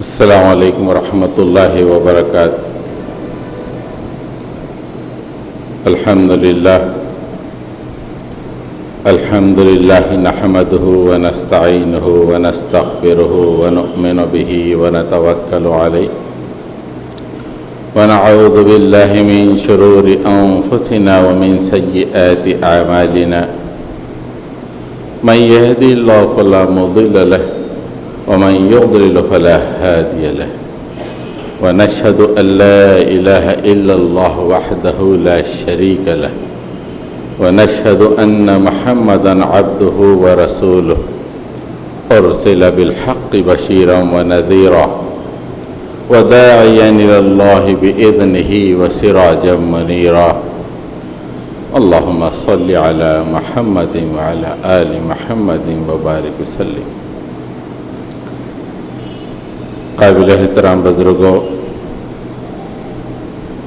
السلام علیکم ورحمۃ اللہ وبرکاتہ۔ الحمد للہ نحمده ونستعینه ونستغفره ونؤمن به ونتوکل علیہ ونعوذ باللہ من شرور انفسنا ومن سیئات اعمالنا من يهد اللہ فلا مضل له ومن يضلل فلا هادي له ونشهد أن لا إله إلا الله وحده لا شريك له ونشهد أن محمدا عبده ورسوله أرسل بالحق بشيرا ونذيرا وداعيا إلى الله بإذنه وسراجا منيرا اللهم صل على محمد وعلى آل محمد وبارك وسلم۔ قابل احترام بزرگوں،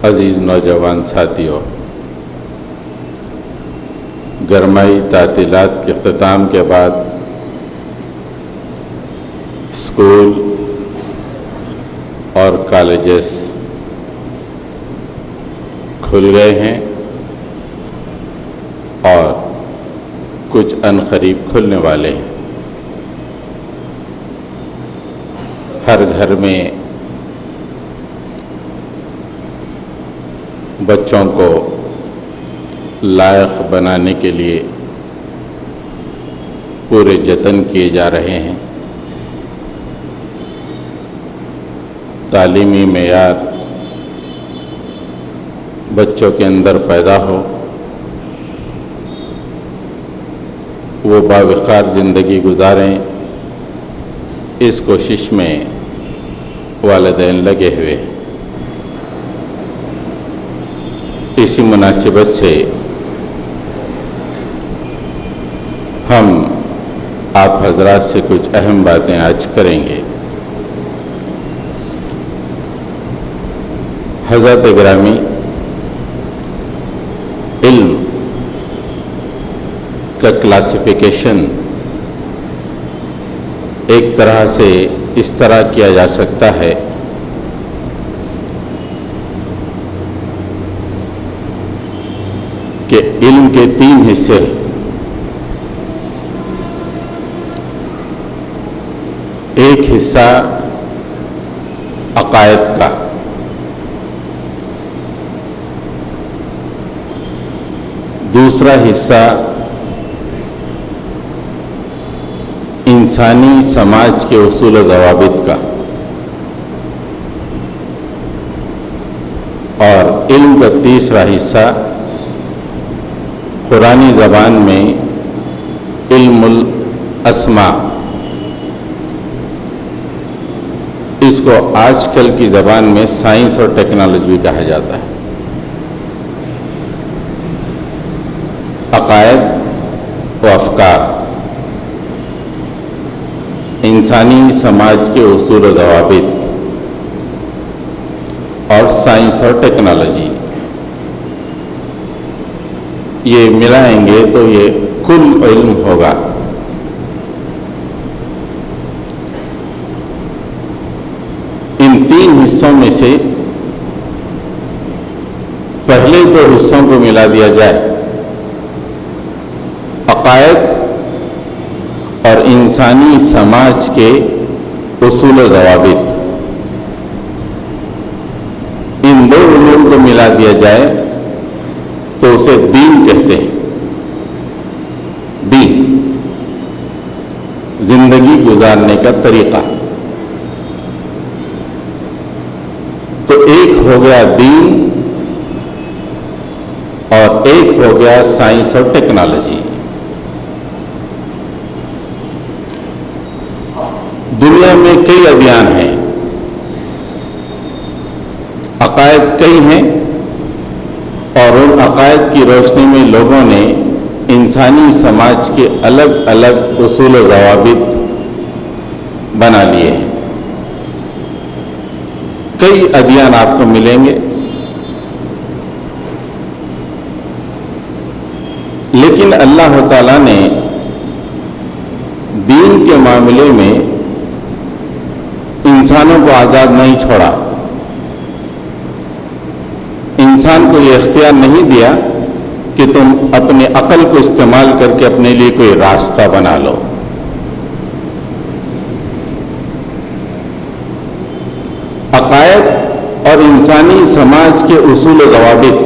عزیز نوجوان ساتھیوں، گرمائی تعطیلات کے اختتام کے بعد اسکول اور کالجز کھل گئے ہیں اور کچھ عنقریب کھلنے والے ہیں۔ ہر گھر میں بچوں کو لائق بنانے کے لیے پورے جتن کیے جا رہے ہیں۔ تعلیمی معیار بچوں کے اندر پیدا ہو، وہ باوقار زندگی گزاریں، اس کوشش میں والدین لگے ہوئے ہیں۔ اسی مناسبت سے ہم آپ حضرات سے کچھ اہم باتیں آج کریں گے۔ حضرات گرامی، علم کا کلاسیفیکیشن ایک طرح سے اس طرح کیا جا سکتا ہے کہ علم کے تین حصے، ایک حصہ عقائد کا، دوسرا حصہ انسانی سماج کے اصول و ضوابط کا، اور علم کا تیسرا حصہ قرآنی زبان میں علم الاسماء، اس کو آج کل کی زبان میں سائنس اور ٹیکنالوجی کہا جاتا ہے۔ عقائد و افکار، انسانی سماج کے اصول و ضوابط، اور سائنس اور ٹیکنالوجی، یہ ملائیں گے تو یہ کل علم ہوگا۔ ان تین حصوں میں سے پہلے دو حصوں کو ملا دیا جائے، عقائد اور انسانی سماج کے اصول و ضوابط، ان دو علوم کو ملا دیا جائے تو اسے دین کہتے ہیں۔ دین زندگی گزارنے کا طریقہ، تو ایک ہو گیا دین اور ایک ہو گیا سائنس اور ٹیکنالوجی۔ دنیا میں کئی ادیان ہیں، عقائد کئی ہیں، اور ان عقائد کی روشنی میں لوگوں نے انسانی سماج کے الگ الگ اصول و ضوابط بنا لیے ہیں۔ کئی ادیان آپ کو ملیں گے، لیکن اللہ تعالیٰ نے دین کے معاملے میں انسانوں کو آزاد نہیں چھوڑا، انسان کو یہ اختیار نہیں دیا کہ تم اپنے عقل کو استعمال کر کے اپنے لیے کوئی راستہ بنا لو۔ عقائد اور انسانی سماج کے اصول و ضوابط،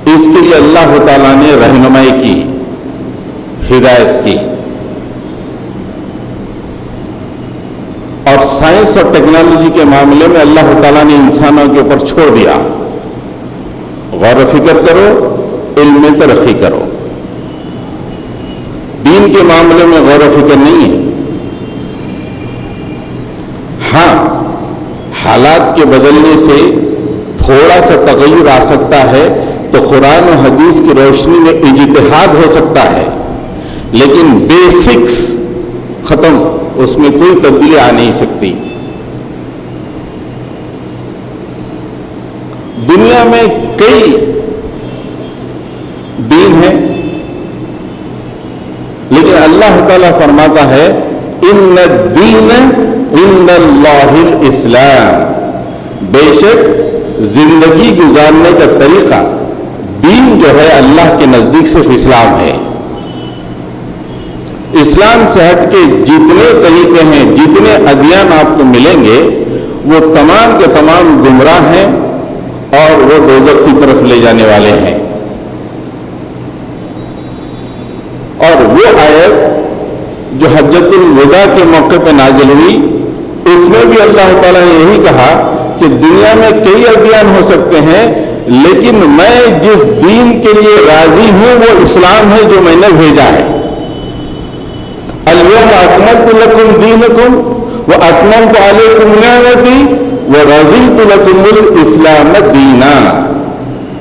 اس کے لیے اللہ تعالیٰ نے رہنمائی کی، ہدایت کی، اور سائنس اور ٹیکنالوجی کے معاملے میں اللہ تعالیٰ نے انسانوں کے اوپر چھوڑ دیا، غور و فکر کرو، علم میں ترقی کرو۔ دین کے معاملے میں غور و فکر نہیں ہے۔ ہاں، حالات کے بدلنے سے تھوڑا سا تغیر آ سکتا ہے تو قرآن و حدیث کی روشنی میں اجتہاد ہو سکتا ہے، لیکن بیسکس ختم، اس میں کوئی تبدیلی آ نہیں سکتی۔ دنیا میں کئی دین ہیں، لیکن اللہ تعالیٰ فرماتا ہے ان الدین عند اللہ الاسلام، بے شک زندگی گزارنے کا طریقہ، دین جو ہے اللہ کے نزدیک صرف اسلام ہے۔ اسلام سے ہٹ کے جتنے طریقے ہیں، جتنے ادیان آپ کو ملیں گے، وہ تمام کے تمام گمراہ ہیں اور وہ دوزخ کی طرف لے جانے والے ہیں۔ اور وہ آیت جو حجۃ الوداع کے موقع پہ نازل ہوئی، اس میں بھی اللہ تعالیٰ نے یہی کہا کہ دنیا میں کئی ادیان ہو سکتے ہیں، لیکن میں جس دین کے لیے راضی ہوں وہ اسلام ہے جو میں نے بھیجا ہے۔ الیوم اکملت لکم دینکم واتممت علیکم نعمتی ورضیت لکم الاسلام دینا،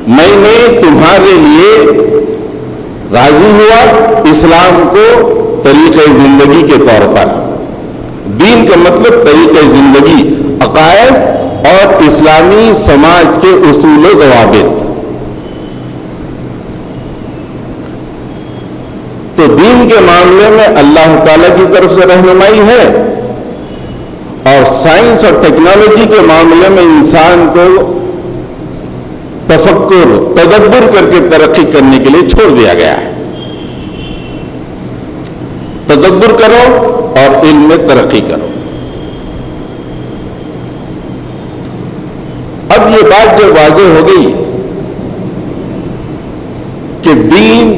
میں نے تمہارے لیے راضی ہوا اسلام کو طریقہ زندگی کے طور پر۔ دین کا مطلب طریقہ زندگی، عقائد اور اسلامی سماج کے اصول و ضوابط۔ تو دین کے معاملے میں اللہ تعالیٰ کی طرف سے رہنمائی ہے، اور سائنس اور ٹیکنالوجی کے معاملے میں انسان کو تفکر، تدبر کر کے ترقی کرنے کے لیے چھوڑ دیا گیا ہے۔ تدبر کرو اور علم میں ترقی کرو۔ اب یہ بات جو واضح ہو گئی کہ دین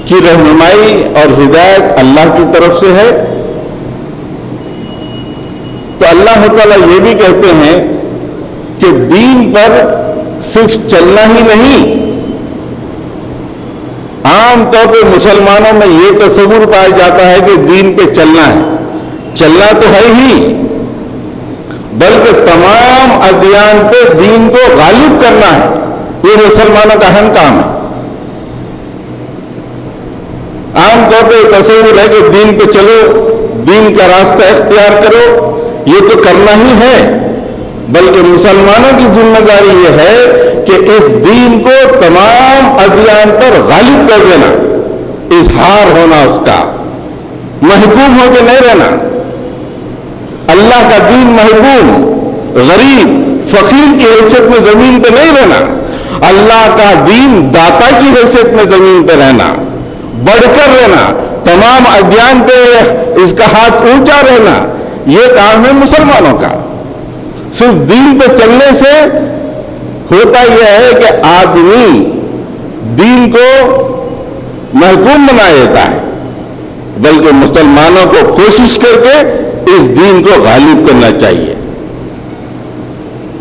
کی رہنمائی اور ہدایت اللہ کی طرف سے ہے، تو اللہ تعالیٰ یہ بھی کہتے ہیں کہ دین پر صرف چلنا ہی نہیں۔ عام طور پہ مسلمانوں میں یہ تصور پایا جاتا ہے کہ دین پہ چلنا ہے، چلنا تو ہے ہی، بلکہ تمام ادیان پہ دین کو غالب کرنا ہے، یہ مسلمانوں کا اہم کام ہے۔ عام طور پہ تصور ہے کہ دین پہ چلو، دین کا راستہ اختیار کرو، یہ تو کرنا ہی ہے، بلکہ مسلمانوں کی ذمہ داری یہ ہے کہ اس دین کو تمام ادیان پر غالب کر دینا، اظہار ہونا اس کا، محکوم ہو کے نہیں رہنا۔ اللہ کا دین محکوم، غریب، فقیر کی حیثیت میں زمین پہ نہیں رہنا، اللہ کا دین داتا کی حیثیت میں زمین پہ رہنا، بڑھ کر رہنا، تمام ادیان پہ اس کا ہاتھ اونچا رہنا، یہ کام ہے مسلمانوں کا۔ صرف دین پہ چلنے سے ہوتا یہ ہے کہ آدمی دین کو محکوم بنا دیتا ہے، بلکہ مسلمانوں کو کوشش کر کے اس دین کو غالب کرنا چاہیے۔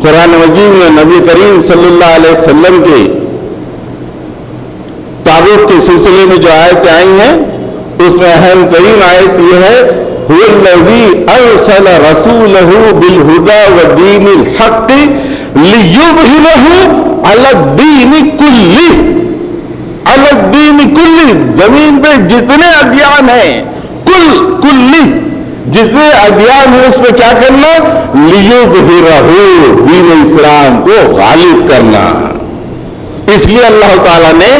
قرآن مجید میں نبی کریم صلی اللہ علیہ وسلم کی تعریف کے سلسلے میں جو آیتیں آئی ہیں، اس میں اہم ترین آیت یہ ہے هو الذی ارسل رسولہ بالہدی ودین الحق لیظہرہ علی الدین کلہ، علی الدین کلہ، زمین پہ جتنے ادیان ہیں، کل جتنے ادیان ہیں اس پہ کیا کرنا؟ لیظہرہ، دین اسلام کو غالب کرنا۔ اس لیے اللہ تعالیٰ نے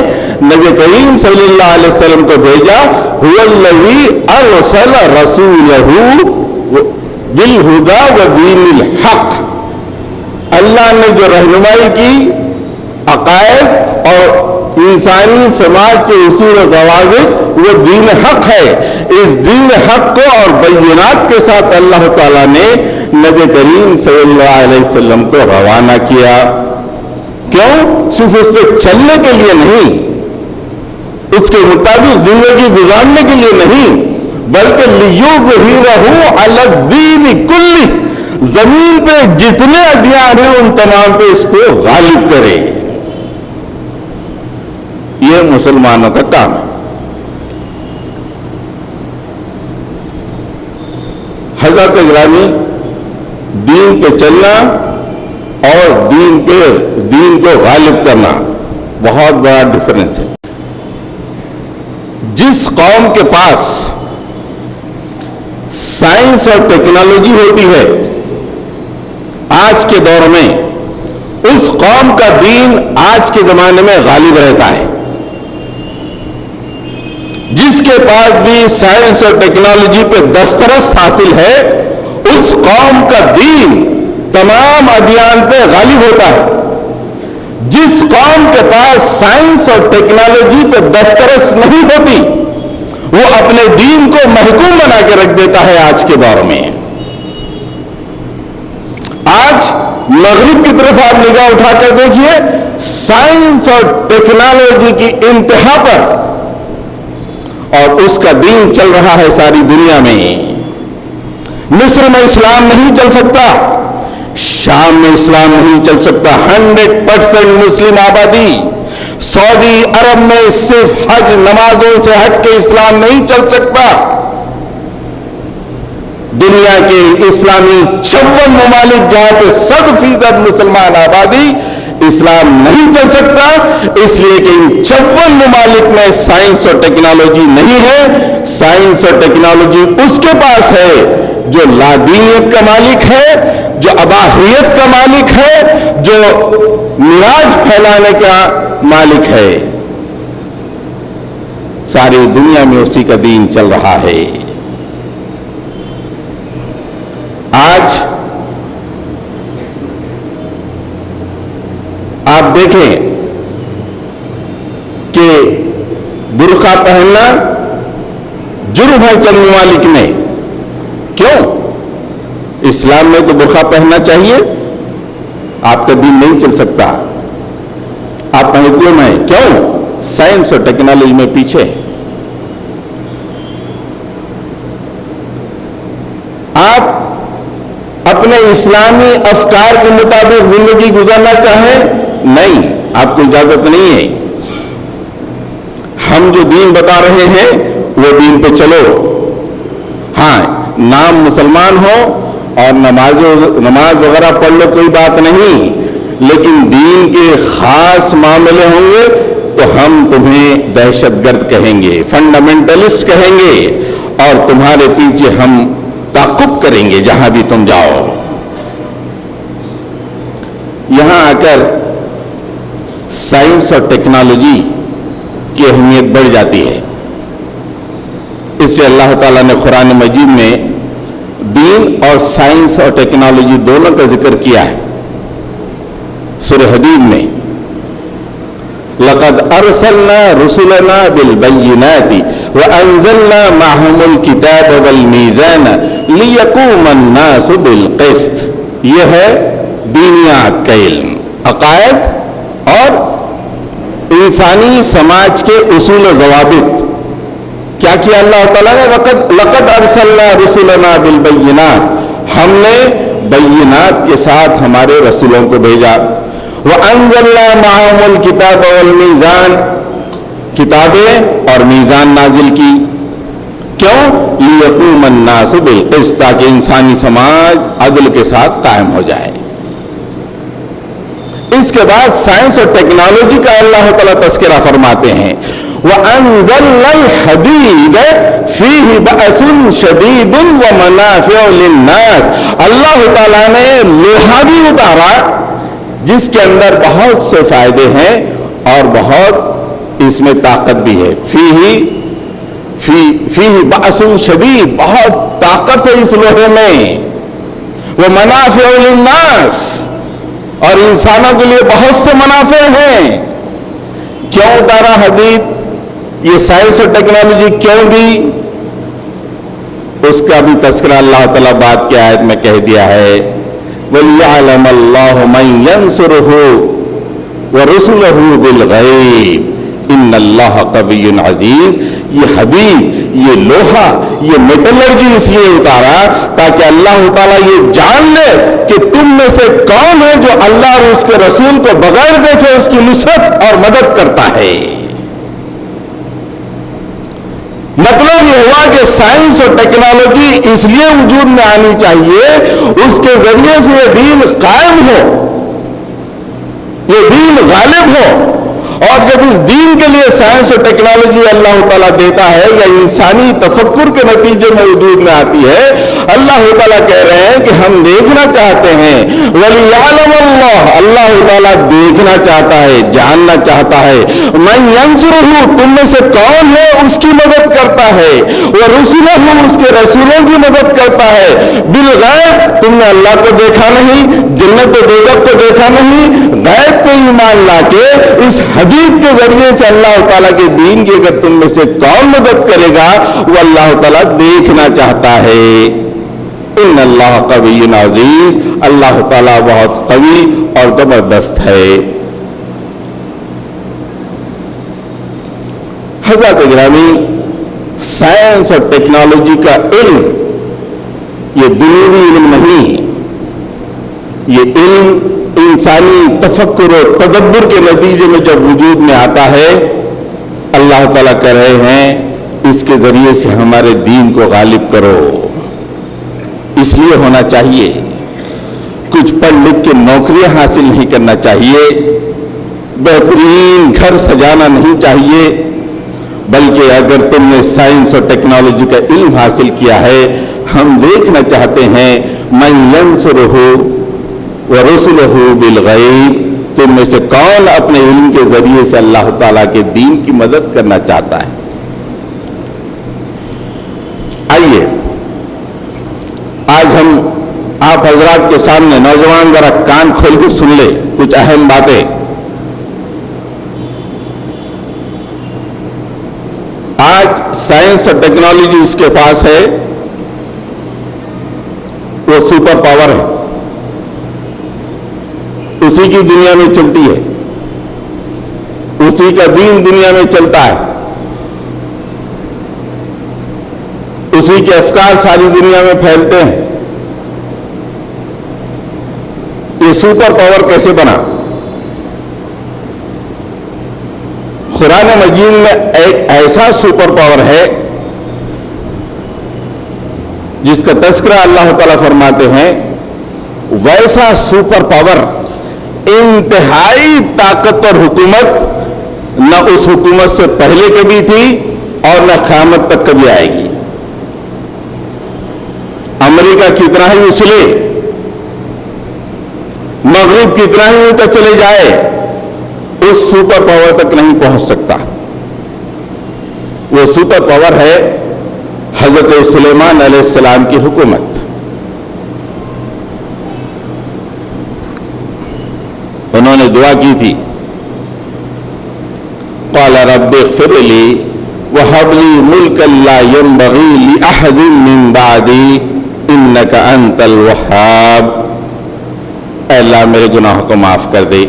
نبی کریم صلی اللہ علیہ وسلم کو بھیجا، هو الذی ارسل رسولہ بالہدا و دین الحق، اللہ نے جو رہنمائی کی عقائد اور انسانی سماج کے اصول و ضوابط وہ دین حق ہے. اس دین حق کو اور بینات کے ساتھ اللہ تعالیٰ نے نبی کریم صلی اللہ علیہ وسلم کو روانہ کیا. کیوں؟ صرف اس پہ چلنے کے لیے نہیں، اس کے مطابق زندگی گزارنے کے لیے نہیں، بلکہ لیظہرہ علی الدین کلہ، زمین پہ جتنے ادیان ہیں ان تمام پہ اس کو غالب کرے. یہ مسلمانوں کا کام ہے. حضرت گرامی، دین پہ چلنا اور دین کو غالب کرنا بہت بڑا ڈفرنس ہے. جس قوم کے پاس سائنس اور ٹیکنالوجی ہوتی ہے آج کے دور میں، اس قوم کا دین آج کے زمانے میں غالب رہتا ہے. جس کے پاس بھی سائنس اور ٹیکنالوجی پہ دسترس حاصل ہے، اس قوم کا دین تمام ادیان پہ غالب ہوتا ہے. جس قوم کے پاس سائنس اور ٹیکنالوجی پہ دسترس نہیں ہوتی، وہ اپنے دین کو محکوم بنا کے رکھ دیتا ہے. آج کے دور میں، آج مغرب کی طرف آپ نگاہ اٹھا کر دیکھیے، سائنس اور ٹیکنالوجی کی انتہا پر، اور اس کا دین چل رہا ہے ساری دنیا میں. مصر میں اسلام نہیں چل سکتا، شام میں اسلام نہیں چل سکتا. 100% مسلم آبادی. سعودی عرب میں صرف حج نمازوں سے ہٹ کے اسلام نہیں چل سکتا. دنیا کے اسلامی 56 ممالک جہاں پہ 100% مسلمان آبادی، اسلام نہیں چل سکتا. اس لیے کہ ان 56 ممالک میں سائنس اور ٹیکنالوجی نہیں ہے. سائنس اور ٹیکنالوجی اس کے پاس ہے جو لادینیت کا مالک ہے، جو اباحیت کا مالک ہے، جو مراج پھیلانے کا مالک ہے. ساری دنیا میں اسی کا دین چل رہا ہے. آج آپ دیکھیں کہ برقع پہننا جرم ہے چند ممالک میں. کیوں؟ اسلام میں تو برقع پہننا چاہیے. آپ کا دین نہیں چل سکتا، آپ کا حکم ہے. کیوں؟ سائنس اور ٹیکنالوجی میں پیچھے. آپ اپنے اسلامی افکار کے مطابق زندگی گزارنا چاہیں، نہیں، آپ کو اجازت نہیں ہے. ہم جو دین بتا رہے ہیں وہ دین پہ چلو. ہاں، نام مسلمان ہو اور نماز وغیرہ پڑھ لو، کوئی بات نہیں، لیکن دین کے خاص معاملے ہوں گے تو ہم تمہیں دہشت گرد کہیں گے، فنڈامنٹلسٹ کہیں گے، اور تمہارے پیچھے ہم تعقب کریں گے جہاں بھی تم جاؤ. یہاں آ کر سائنس اور ٹیکنالوجی کی اہمیت بڑھ جاتی ہے. اس لیے اللہ تعالیٰ نے قرآن مجید میں دین اور سائنس اور ٹیکنالوجی دونوں کا ذکر کیا ہے. سورہ حدید میں لَقَدْ أَرْسَلْنَا رُسُلَنَا بِالْبَيِّنَاتِ وَأَنزَلْنَا مَعَهُمُ الْكِتَابَ وَالْمِيزَانَ لِيَقُومَ النَّاسُ بِالْقِسْطِ. یہ ہے دینیات کا علم، عقائد اور انسانی سماج کے اصول و ضوابط. کیا کیا اللہ تعالیٰ نے؟ لَقَدْ أَرْسَلْنَا رُسُلَنَا بِالْبَيِّنَاتِ، ہم نے بینات کے ساتھ ہمارے رسولوں کو بھیجا. وَأَنزَلْنَا مَعَهُمُ الْكِتَابَ وَالْمِيزَانَ، کتابیں اور میزان نازل کی. کیوں؟ لِيَقُومَ النَّاسُ بِالْقِسْطِ، تاکہ انسانی سماج عدل کے ساتھ قائم ہو جائے. اس کے بعد سائنس اور ٹیکنالوجی کا اللہ تعالیٰ تذکرہ فرماتے ہیں. وَأَنزَلْنَا الْحَدِيدَ فِيهِ بَأْسٌ شَدِيدٌ وَمَنَافِعُ لِلنَّاسِ، اللہ تعالیٰ نے لوہا بھی اتارا جس کے اندر بہت سے فائدے ہیں اور بہت اس میں طاقت بھی ہے. فِيهِ بَأْسٌ شَدِيد، بہت طاقت ہے اس لوہے میں. ومنافع للناس، اور انسانوں کے لیے بہت سے منافع ہیں۔ کیوں اتارا حدید؟ یہ سائنس اور ٹیکنالوجی کیوں دی؟ اس کا بھی تذکرہ اللہ تعالیٰ بعد کی آیت میں کہہ دیا ہے، وَلْيَعْلَمَ اللَّهُ مَن يَنصُرُهُ وَرُسُلَهُ بِالْغَيْبِ إِنَّ اللَّهَ قَوِيٌّ عَزِيزٌ۔ یہ حدید، یہ لوہا، یہ میٹلرجی اس لیے اتارا تاکہ اللہ تعالیٰ یہ جان لے کہ تم میں سے کون ہے جو اللہ اور اس کے رسول کو بغیر دیکھے اس کی نصرت اور مدد کرتا ہے۔ مطلب یہ ہوا کہ سائنس اور ٹیکنالوجی اس لیے وجود میں آنی چاہیے، اس کے ذریعے سے یہ دین قائم ہو، یہ دین غالب ہو۔ اور جب اس دین کے لیے سائنس اور ٹیکنالوجی اللہ تعالیٰ دیتا ہے یا انسانی تفکر کے نتیجے میں وجود میں آتی ہے، اللہ تعالیٰ کہہ رہے ہیں کہ ہم دیکھنا چاہتے ہیں، وَلِيَعْلَمَ اللَّهُ، اللہ تعالیٰ دیکھنا چاہتا ہے، جاننا چاہتا ہے، مَن يَنصُرُهُ، تم میں سے کون ہے اس کی مدد کرتا ہے، وَرُسُلَهُ، اس کے رسولوں کی مدد کرتا ہے، بالغیب، تم نے اللہ کو دیکھا نہیں، جنت و دوزخ کو دیکھا نہیں، غیب پہ ایمان لا کے اس حدید کے ذریعے سے اللہ تعالیٰ کے دین کی اگر تم میں سے کون مدد کرے گا، وہ اللہ تعالیٰ دیکھنا چاہتا ہے۔ ان اللہ قوی عزیز، اللہ تعالیٰ بہت قوی اور زبردست ہے۔ حضرات گرامی، سائنس اور ٹیکنالوجی کا علم یہ دنیوی علم نہیں، یہ علم انسانی تفکر و تدبر کے نتیجے میں جب وجود میں آتا ہے، اللہ تعالیٰ کہہ رہے ہیں اس کے ذریعے سے ہمارے دین کو غالب کرو۔ اس لیے ہونا چاہیے، کچھ پڑھ لکھ کے نوکریاں حاصل نہیں کرنا چاہیے، بہترین گھر سجانا نہیں چاہیے، بلکہ اگر تم نے سائنس اور ٹیکنالوجی کا علم حاصل کیا ہے، ہم دیکھنا چاہتے ہیں مَن يَنصُرُهُ وَرُسُلُهُ بِالْغَيْبِ، تم میں سے کون اپنے علم کے ذریعے سے اللہ تعالیٰ کے دین کی مدد کرنا چاہتا ہے۔ آئیے آج ہم آپ حضرات کے سامنے، نوجوان ذرا کان کھول کے سن لے کچھ اہم باتیں۔ آج سائنس اور ٹیکنالوجی اس کے پاس ہے، وہ سپر پاور ہے، اسی کی دنیا میں چلتی ہے، اسی کا دین دنیا میں چلتا ہے، اسی کے افکار ساری دنیا میں پھیلتے ہیں۔ یہ سپر پاور کیسے بنا؟ قرآن مجید میں ایک ایسا سپر پاور ہے جس کا تذکرہ اللہ تعالیٰ فرماتے ہیں، ویسا سپر پاور، انتہائی طاقت اور حکومت نہ اس حکومت سے پہلے کبھی تھی اور نہ قیامت تک کبھی آئے گی۔ امریکہ کتنا ہی اچھلے، مغرب کتنا ہی اونچا چلے جائے، اس سپر پاور تک نہیں پہنچ سکتا۔ وہ سپر پاور ہے حضرت سلیمان علیہ السلام کی حکومت۔ انہوں نے دعا کی تھی، قال رب اغفر لی وہب لی ملکا لا ينبغی لأحد من بعدی انک انت الوہاب، اے اللہ میرے گناہوں کو معاف کر دے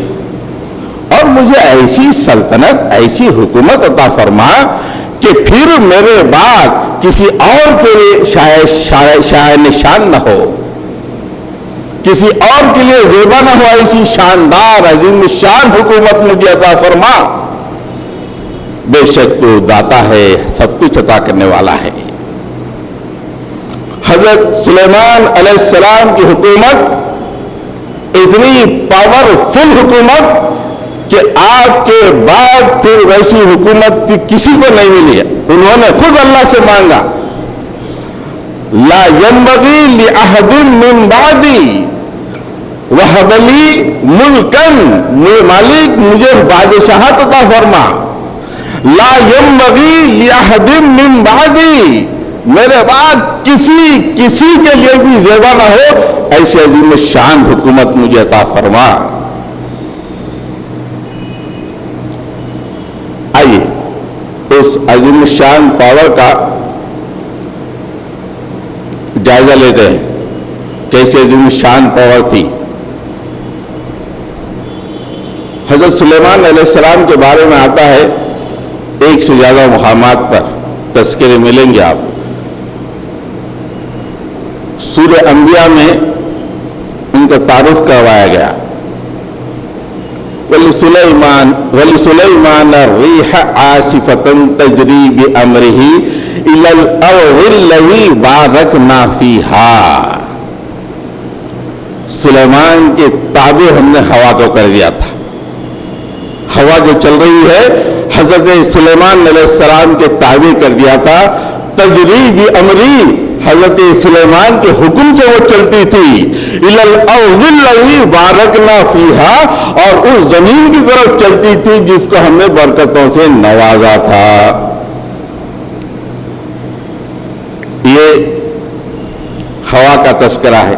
اور مجھے ایسی سلطنت، ایسی حکومت عطا فرما کہ پھر میرے بعد کسی اور کے لیے شاہ نشان نہ ہو، کسی اور کے لیے زیبا نہ ہو، ایسی شاندار عظیم الشان حکومت مجھے عطا فرما، بے شک تو داتا ہے، سب کچھ عطا کرنے والا ہے۔ حضرت سلیمان علیہ السلام کی حکومت اتنی پاورفل حکومت کہ آپ کے بعد پھر ویسی حکومت کسی کو نہیں ملی ہے۔ انہوں نے خود اللہ سے مانگا، لا ينبغی لأحد من بعدی وہب لی ملکن، مالک مجھے بادشاہت عطا فرما، لا ينبغی لأحد من بعدی، میرے بعد کسی کے لیے بھی زیبا نہ ہو، ایسی عظیم الشان حکومت مجھے عطا فرما۔ آئیے اس عظیم الشان پاور کا جائزہ لیتے ہیں، کیسے عظیم الشان پاور تھی۔ حضرت سلیمان علیہ السلام کے بارے میں آتا ہے، ایک سے زیادہ مقامات پر تذکرے ملیں گے آپ۔ سورہ انبیاء میں ان کا تعارف کروایا گیا، وَلِسُلَيْمَانَ الرِّيحَ عَاصِفَةً تَجْرِي بِأَمْرِهِ إِلَى الْأَرْضِ الَّتِي بَارَكْنَا فِيهَا۔ سلیمان کے تابع ہم نے ہوا کو کر دیا تھا۔ ہوا جو چل رہی ہے حضرت سلیمان علیہ السلام کے تابع کر دیا تھا۔ تجری بِأَمْرِهِ، حضرت سلیمان کے حکم سے وہ چلتی تھی۔ إِلَى الْأَرْضِ الَّتِي بَارَكْنَا فِيهَا، اور اس زمین کی طرف چلتی تھی جس کو ہم نے برکتوں سے نوازا تھا۔ یہ ہوا کا تذکرہ ہے۔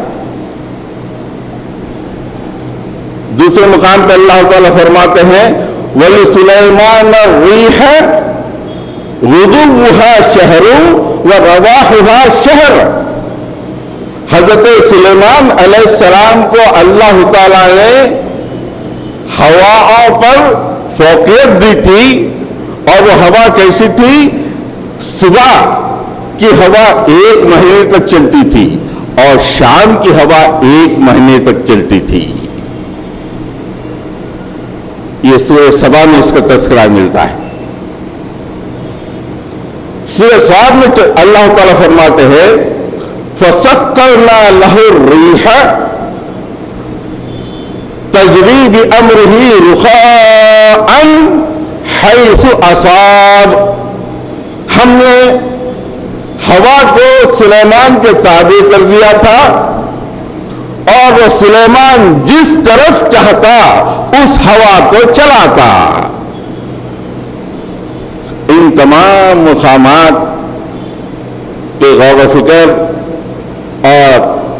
دوسرے مقام پہ اللہ تعالیٰ فرماتے ہیں وَلِسُلَيْمَانَ الرِّيحَ غُدُوُّهَا شَهْرٌ وَرَوَاحُهَا شَهْرٌ۔ حضرت سلیمان علیہ السلام کو اللہ تعالیٰ نے ہواؤں پر فوقیت دی تھی، اور وہ ہوا کیسی تھی؟ صبح کی ہوا 1 مہینے تک چلتی تھی اور شام کی ہوا 1 مہینے تک چلتی تھی۔ یہ سورہ سبا میں اس کا تذکرہ ملتا ہے۔ سورہ صاد میں اللہ تعالیٰ فرماتے ہیں فَسَخَّرْنَا لَهُ الرِّيحَ تَجْرِي بِأَمْرِهِ رُخَاءً حَيْثُ أَصَابَ۔ ہم نے ہوا کو سلیمان کے تابع کر دیا تھا، اور وہ سلیمان جس طرف چاہتا اس ہوا کو چلاتا۔ ان تمام مقامات پہ غور و فکر اور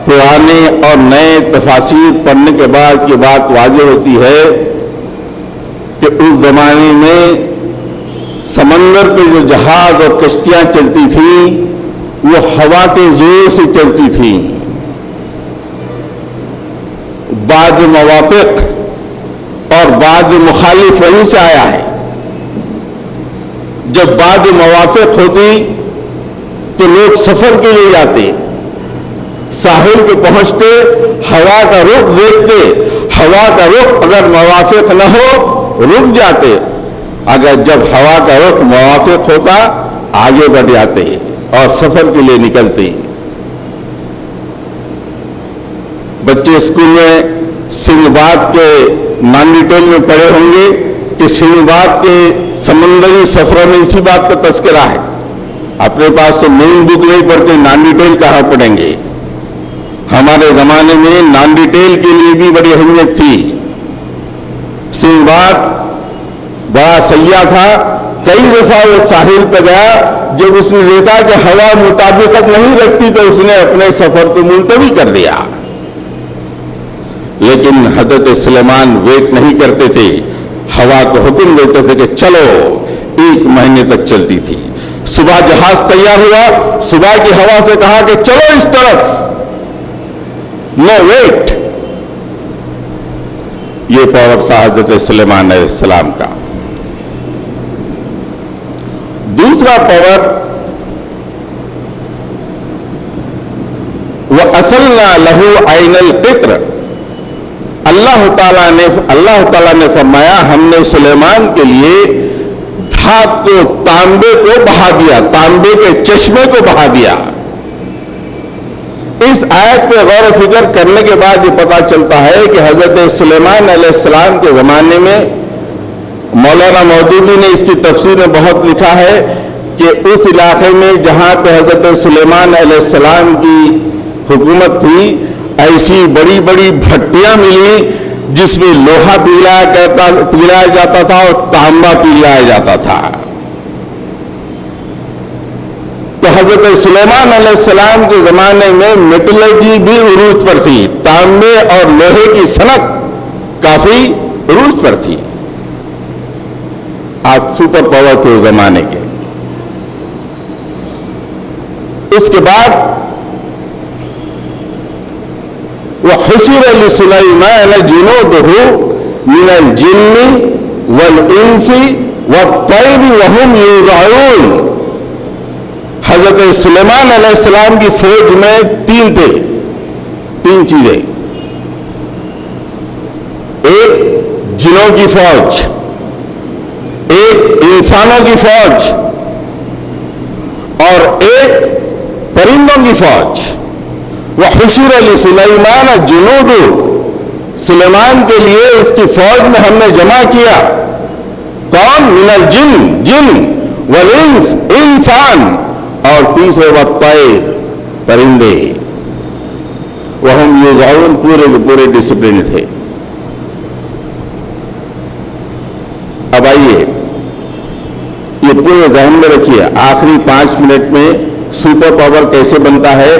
پرانے اور نئے تفاسیر پڑھنے کے بعد یہ بات واضح ہوتی ہے کہ اس زمانے میں سمندر پہ جو جہاز اور کشتیاں چلتی تھیں وہ ہوا کے زور سے چلتی تھیں۔ بعض موافق اور بعض مخالف وہیں سے آیا ہے۔ جب بعض موافق ہوتی تو لوگ سفر کے لیے جاتے، ساحل پہ پہنچتے، ہوا کا رخ دیکھتے، ہوا کا رخ اگر موافق نہ ہو رک جاتے، اگر جب ہوا کا رخ موافق ہوتا آگے بڑھ جاتے اور سفر کے لیے نکلتے۔ بچے اسکول میں سندباد کے نانی ٹیل میں پڑھے ہوں گے کہ سندباد کے سمندری سفروں میں اسی بات کا تذکرہ ہے۔ اپنے پاس تو مین بک نہیں پڑھتے، نانی ٹیل کہاں پڑھیں گے؟ ہمارے زمانے میں نانی ٹیل کے لیے بھی بڑی اہمیت تھی۔ سندباد بڑا سیاح تھا، کئی دفعہ وہ ساحل پہ گیا، جب اس نے دیکھا کہ ہوا مطابقت نہیں رکھتی تو اس نے اپنے سفر کو ملتوی کر دیا۔ لیکن حضرت سلیمان ویٹ نہیں کرتے تھے، ہوا کو حکم دیتے تھے کہ چلو، 1 مہینے تک چلتی تھی۔ صبح جہاز تیار ہوا، صبح کی ہوا سے کہا کہ چلو اس طرف، نو ویٹ۔ یہ پاور تھا حضرت سلیمان علیہ السلام کا۔ دوسرا پاور وَأَصَلْنَا لَهُ عَيْنَ الْقِطْرِ۔ اللہ تعالیٰ نے فرمایا ہم نے سلیمان کے لیے دھات کو، تانبے کو بہا دیا، تانبے کے چشمے کو بہا دیا۔ اس آیت پہ غور و فکر کرنے کے بعد یہ پتہ چلتا ہے کہ حضرت سلیمان علیہ السلام کے زمانے میں مولانا مودودی نے اس کی تفسیر میں بہت لکھا ہے کہ اس علاقے میں جہاں پہ حضرت سلیمان علیہ السلام کی حکومت تھی، ایسی بڑی بڑی بھٹیاں ملی جس میں لوہا پگھلایا جاتا تھا اور تانبا پگھلایا جاتا تھا۔ تو حضرت سلیمان علیہ السلام کے زمانے میں میٹلرجی بھی عروج پر تھی، تانبے اور لوہے کی صنعت کافی عروج پر تھی. آپ سپر پاور تھے اس زمانے کے. اس کے بعد وَحُشِرَ لِسُلَيْمَانَ جُنُودُهُ مِنَ الْجِنِّ وَالْإِنسِ وَالطَّيْرِ وَهُمْ يُوزَعُونَ. حضرت سلیمان علیہ السلام کی فوج میں تین چیزیں. ایک جنوں کی فوج، ایک انسانوں کی فوج اور ایک پرندوں کی فوج. وَحُشِرَ لِسُلَيْمَانَ جُنُودُهُ، سلیمان کے لیے اس کی فوج میں ہم نے جمع کیا. کون؟ من الجن، جن، والانس، انسان، اور تیسرے والطیر، پرندے. وَهُمْ يُوزَعُونَ، پورے کے پورے ڈسپلن تھے. اب آئیے یہ پورے ذہن میں رکھیے، آخری 5 منٹ میں سپر پاور کیسے بنتا ہے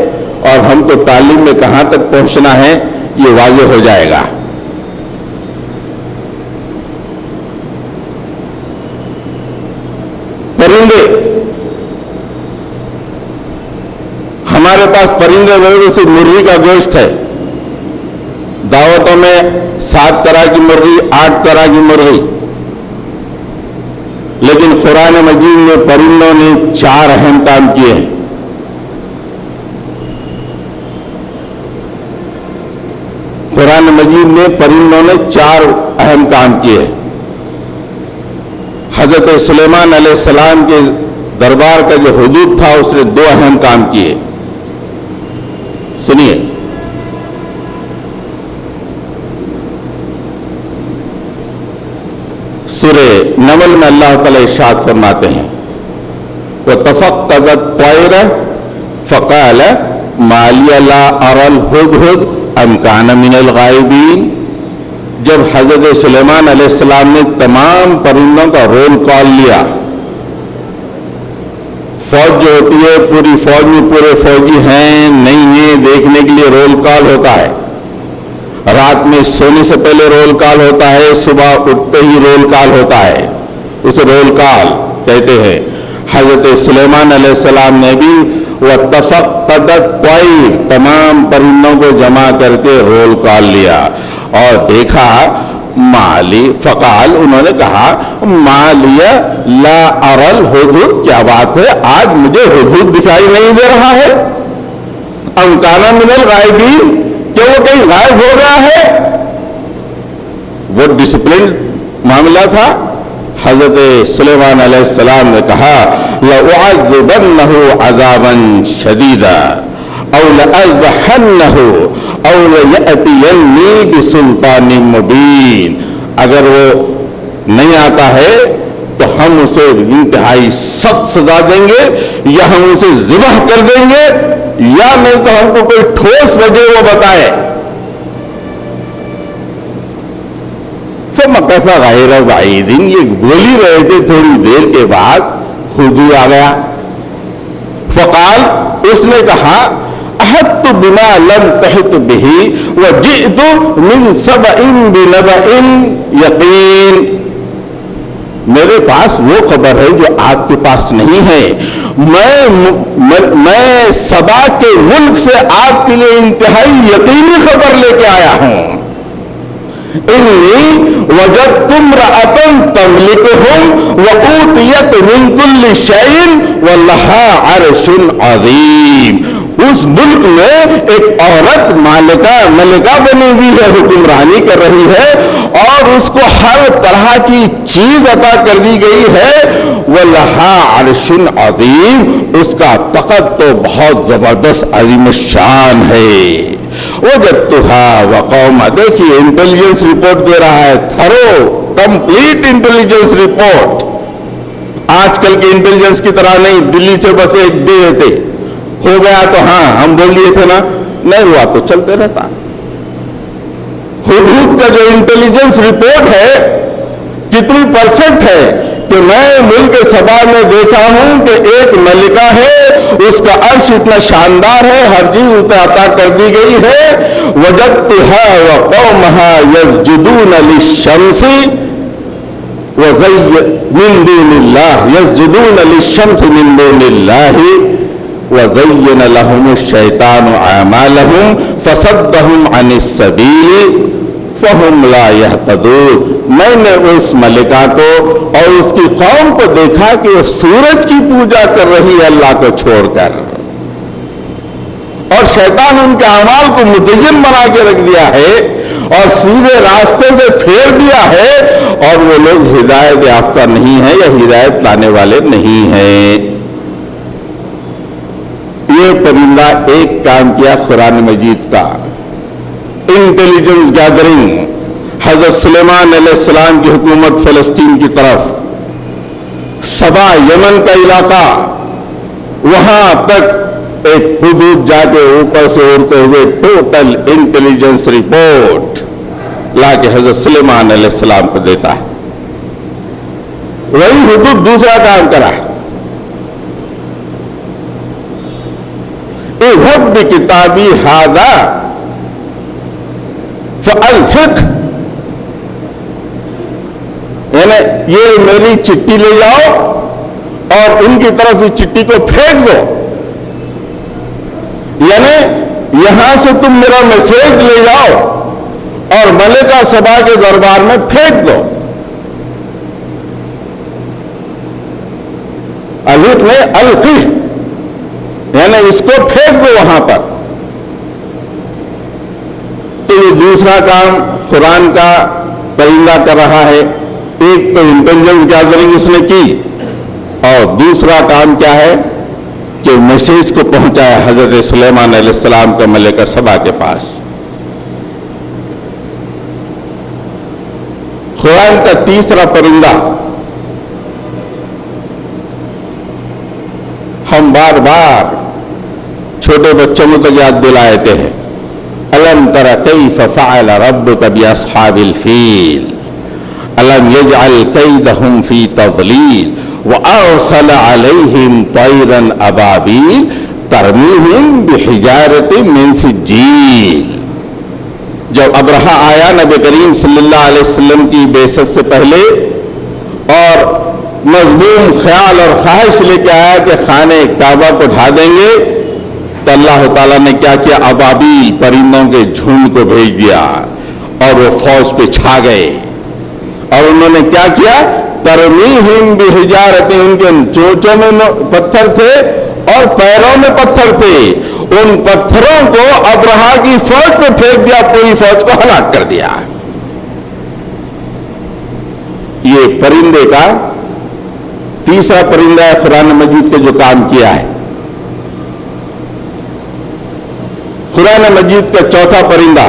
اور ہم کو تعلیم میں کہاں تک پہنچنا ہے یہ واضح ہو جائے گا. پرندے، ہمارے پاس پرندے وغیرہ سے مرغی کا گوشت ہے. دعوتوں میں 7 طرح کی مرغی، 8 طرح کی مرغی. لیکن قرآن مجید میں پرندوں نے 4 اہم کام کیے ہیں. قرآن مجید میں پرندوں نے 4 اہم کام کیے. حضرت سلیمان علیہ السلام کے دربار کا جو حدود تھا اس نے 2 اہم کام کیے. سنیے، سورہ نمل میں اللہ تعالی ارشاد فرماتے ہیں وَتَفَقَّدَ الطَّيْرَ فَقَالَ مَا لِيَ لَا أَرَى الْهُدْهُدَ أَمْ كَانَ مِنَ الْغَائِبِينَ. جب حضرت سلیمان علیہ السلام نے تمام پرندوں کا رول کال لیا، فوج جو ہوتی ہے پوری فوج میں پورے فوجی ہیں نہیں ہیں دیکھنے کے لیے رول کال ہوتا ہے. رات میں سونے سے پہلے رول کال ہوتا ہے، صبح اٹھتے ہی رول کال ہوتا ہے، اسے رول کال کہتے ہیں. حضرت سلیمان علیہ السلام نے بھی وَتَفَقَّدَ الطَّيْرَ، تمام پرندوں کو جمع کر کے رول کال لیا اور دیکھا. مالی فقال، انہوں نے کہا مالیہ لا ارى الهدهد، کیا بات ہے آج مجھے ہدہد دکھائی نہیں دے رہا ہے. ام کان من الغائبین، کہ وہ کہیں غائب ہو گیا ہے. وہ ڈسپلن معاملہ تھا. حضرت سلیمان علیہ السلام نے کہا لَأُعَذِّبَنَّهُ عَذَابًا شَدِيدًا أَوْ لَأَذْبَحَنَّهُ أَوْ لَيَأْتِيَنِّي بِسُلْطَانٍ مُبِينٍ. اگر وہ نہیں آتا ہے تو ہم اسے انتہائی سخت سزا دیں گے، یا ہم اسے ذبح کر دیں گے، یا نہیں تو ہم کو کوئی ٹھوس وجہ وہ بتائے. فَمَكَثَ غَيْرَ بَعِيدٍ، یہ بول ہی رہے تھے تھوڑی دیر کے بعد ہدہد آ گیا. فقال، اس نے کہا احطت بما لم تحط به وجئت من سبأ بنبأ یقین. میرے پاس وہ خبر ہے جو آپ کے پاس نہیں ہے. میں سبا کے ملک سے آپ کے لیے انتہائی یقینی خبر لے کے آیا ہوں. انی وجدت امرأة تملکہم وأوتیت من کل شیء ولہا عرش عظیم. اس ملک میں ایک عورت ملکہ بنی ہوئی ہے، حکمرانی کر رہی ہے اور اس کو ہر طرح کی چیز عطا کر دی گئی ہے. وَلَهَا عَرْشٌ عَظِيمٌ، اس کا تخت تو بہت زبردست عظیم الشان ہے. وَجَدْتُهَا وَقَوْمَهَا، دیکھیے انٹیلیجنس رپورٹ دے رہا ہے، تھرو کمپلیٹ انٹیلیجنس رپورٹ. آج کل کے انٹیلیجنس کی طرح نہیں، دلی سے بس ایک دے دیتے، ہو گیا تو ہاں ہم بول دیے تھے نا، نہیں ہوا تو چلتے رہتا. ہدہد کا جو انٹیلیجنس رپورٹ ہے کتنی پرفیکٹ ہے کہ میں ملک سبا میں دیکھا ہوں کہ ایک ملکہ ہے، اس کا عرش اتنا شاندار ہے، ہر چیز اسے عطا کر دی گئی ہے. وجدتها وقومها يسجدون للشمس من دون الله يسجدون للشمس من دون الله وزين لهم الشيطان أعمالهم فصدهم عن السبيل فهم لا يهتدون. میں نے اس ملکہ کو اور اس کی قوم کو دیکھا کہ وہ سورج کی پوجا کر رہی ہے اللہ کو چھوڑ کر، اور شیطان ان کے اعمال کو مزین بنا کے رکھ دیا ہے اور سیدھے راستے سے پھیر دیا ہے، اور وہ لوگ ہدایت یافتہ نہیں ہیں یا ہدایت لانے والے نہیں ہیں. یہ پرندہ ایک کام کیا قرآن مجید کا، انٹیلیجنس گیدرنگ. حضرت سلیمان علیہ السلام کی حکومت فلسطین کی طرف، سبا یمن کا علاقہ، وہاں تک ایک حدود جا کے اوپر سے اڑتے ہوئے ٹوٹل انٹیلیجنس رپورٹ لا کے حضرت سلیمان علیہ السلام کو دیتا ہے. وہی حدود دوسرا کام کرا ہے، اذهب بکتابی ھذا فألحق، یعنی یہ میری چٹھی لے جاؤ اور ان کی طرف اس چٹھی کو پھینک دو، یعنی یہاں سے تم میرا میسج لے جاؤ اور ملکہ سبا کے دربار میں پھینک دو. الحق نے القی، یعنی اس کو پھینک دو وہاں پر. تو یہ دوسرا کام قرآن کا پرندہ کر رہا ہے. ایک تو انٹیلیجنس گیدرنگ اس نے کی، اور دوسرا کام کیا ہے کہ میسج کو پہنچایا حضرت سلیمان علیہ السلام کا ملکہ سبا کے پاس. قرآن کا تیسرا پرندہ ہم بار بار چھوٹے بچوں کو تو یاد دلاتے ہیں، الم تر کیف فعل ربک باصحاب الفیل الم یجعل کیدہم فی تضلیل وارسل علیہم طیرا ابابیل ترمیہم بحجارۃ من سجیل. جب ابرہہ آیا نبی کریم صلی اللہ علیہ وسلم کی بعثت سے پہلے اور مذموم خیال اور خواہش لے کے آیا کہ خانہ کعبہ کو ڈھا دیں گے، تو اللہ تعالیٰ نے کیا کیا، ابابیل پرندوں کے جھنڈ کو بھیج دیا اور وہ فوج پہ چھا گئے. اور انہوں نے کیا کیا، ترمیہم بحجارۃ، ان کے چونچوں میں پتھر تھے اور پیروں میں پتھر تھے، ان پتھروں کو ابرہہ کی فوج پہ پھینک دیا، پوری فوج کو ہلاک کر دیا. یہ پرندے کا تیسرا پرندہ ہے قرآن مجید کے جو کام کیا ہے. قرآن مجید کا چوتھا پرندہ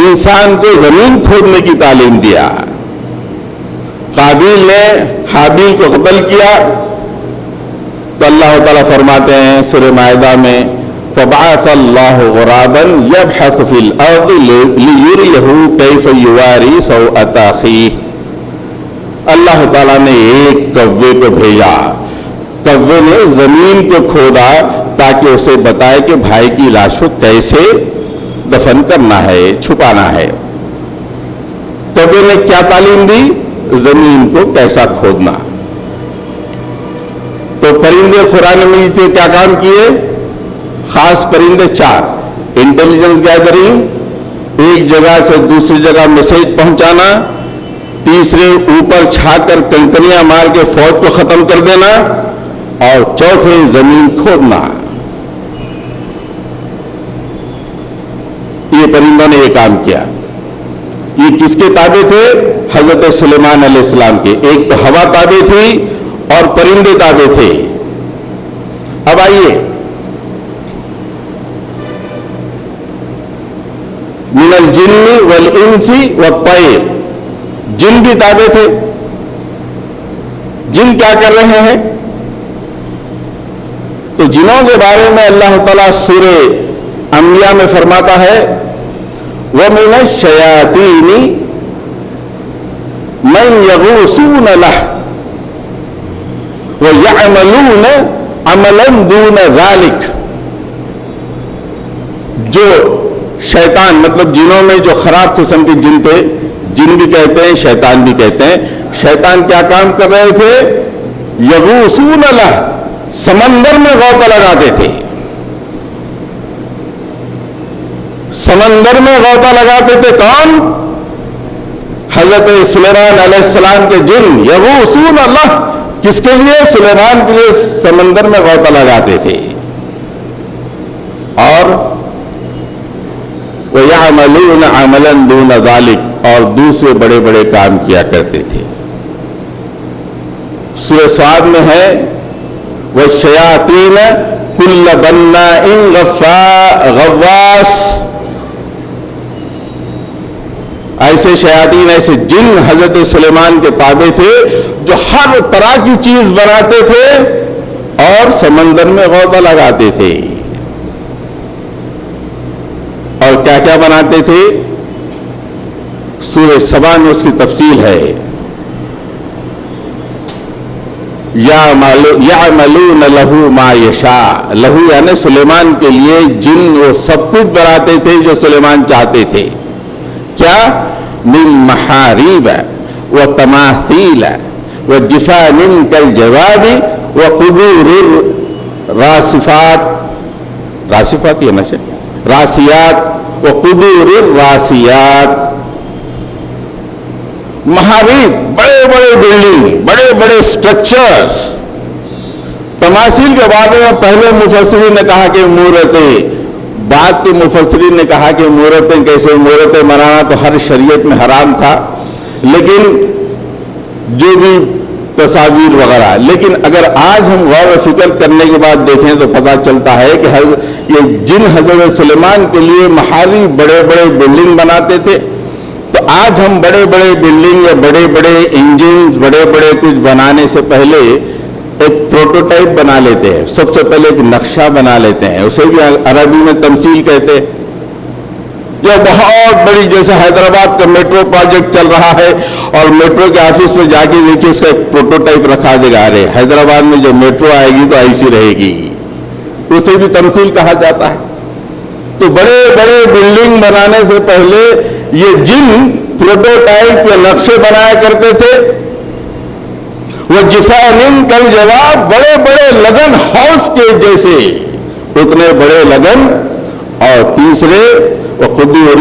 انسان کو زمین کھودنے کی تعلیم دیا. قابیل نے حابیل کو قتل کیا تو اللہ تعالیٰ فرماتے ہیں سورہ مائدہ میں، فبعث اللہ غرابا یبحث فی الارض لیریہ کیف یواری سوءۃ اخیہ. اللہ تعالیٰ نے ایک کوے کو بھیجا، کوے نے زمین کو کھودا تاکہ اسے بتائے کہ بھائی کی لاش کو کیسے دفن کرنا ہے، چھپانا ہے. کوے نے کیا تعلیم دی، زمین کو کیسا کھودنا. تو پرندے قرآن مجید کے کیا کام کیے، خاص پرندے 4، انٹیلیجنس گیدرنگ، ایک جگہ سے دوسری جگہ میسج پہنچانا، تیسرے اوپر چھا کر کنکریاں مار کے فوج کو ختم کر دینا، اور چوتھے زمین کھودنا. یہ پرندوں نے یہ کام کیا. یہ کس کے تابع تھے، حضرت سلیمان علیہ السلام کے. ایک تو ہوا تابع تھی اور پرندے تابع تھے. اب آئیے من الجن والانس والطیر، جن بھی تابع تھے. جن کیا کر رہے ہیں، تو جنوں کے بارے میں اللہ تعالیٰ سورہ انبیاء میں فرماتا ہے وَمِنَ الشَّيَاطِينِ من یغوصون لہ ویعملون عملا دون ذالک، جو شیطان مطلب جنوں میں جو خراب قسم کے جن تھے، جن بھی کہتے ہیں شیطان بھی کہتے ہیں، شیطان کیا کام کر رہے تھے؟ یغوصون لہ، سمندر میں غوطہ لگاتے تھے، سمندر میں غوطہ لگاتے تھے۔ کون؟ حضرت سلیمان علیہ السلام کے جن، یغوصون لہ، کس کے لیے؟ سلیمان کے لیے سمندر میں غوطہ لگاتے تھے۔ اور وَيَعْمَلُونَ عَمَلًا دُونَ ذَلِكَ، اور دوسرے بڑے بڑے کام کیا کرتے تھے۔ سورہ صاد میں ہے وَالشَّيَاطِينَ كُلَّ بَنَّاءٍ غَوَّاصٍ، ایسے شیاطین، ایسے جن حضرت سلیمان کے تابع تھے جو ہر طرح کی چیز بناتے تھے اور سمندر میں غوطہ لگاتے تھے۔ اور کیا کیا بناتے تھے؟ سورہ سبا میں اس کی تفصیل ہے۔ یعملون لہو ما یشاء، لہو یعنی سلیمان کے لیے جن وہ سب کچھ بناتے تھے جو سلیمان چاہتے تھے۔ کیا؟ من محاریب وتماثیل وجفان کالجواب وقدور الراسفات، راسفات یہ نشر، راسیات وقدور الراسیات، محاریب بڑے بڑے بلڈنگ، بڑے بڑے سٹرکچرز۔ تماثیل کے بارے میں پہلے مفسرین نے کہا کہ مورتیں، بعد کے مفسرین نے کہا کہ مورتیں کیسے؟ مورتیں بنانا تو ہر شریعت میں حرام تھا، لیکن جو بھی تصاویر وغیرہ، لیکن اگر آج ہم غور و فکر کرنے کے بعد دیکھیں تو پتہ چلتا ہے کہ یہ جن حضرت سلیمان کے لیے محاریب بڑے بڑے بلڈنگ بناتے تھے، تو آج ہم بڑے بڑے بلڈنگ یا بڑے بڑے انجنز، بڑے بڑے کچھ بنانے سے پہلے ایک پروٹوٹائپ بنا لیتے ہیں، سب سے پہلے ایک نقشہ بنا لیتے ہیں، اسے بھی عربی میں تمثیل کہتے ہیں۔ یا بہت بڑی، جیسے حیدرآباد کا میٹرو پروجیکٹ چل رہا ہے اور میٹرو کے آفس میں جا کے دیکھیے اس کا ایک پروٹوٹائپ رکھا دے گا، ارے حیدرآباد میں جو میٹرو آئے گی تو ایسی رہے گی، اسے بھی تمثیل کہا جاتا ہے۔ تو بڑے بڑے بلڈنگ بنانے سے پہلے یہ جن پروٹوٹائپ یا نقشے بنایا کرتے تھے۔ وہ جفان کالجواب، بڑے بڑے لگن ہاؤس کے جیسے، اتنے بڑے لگن۔ اور تیسرے وقدور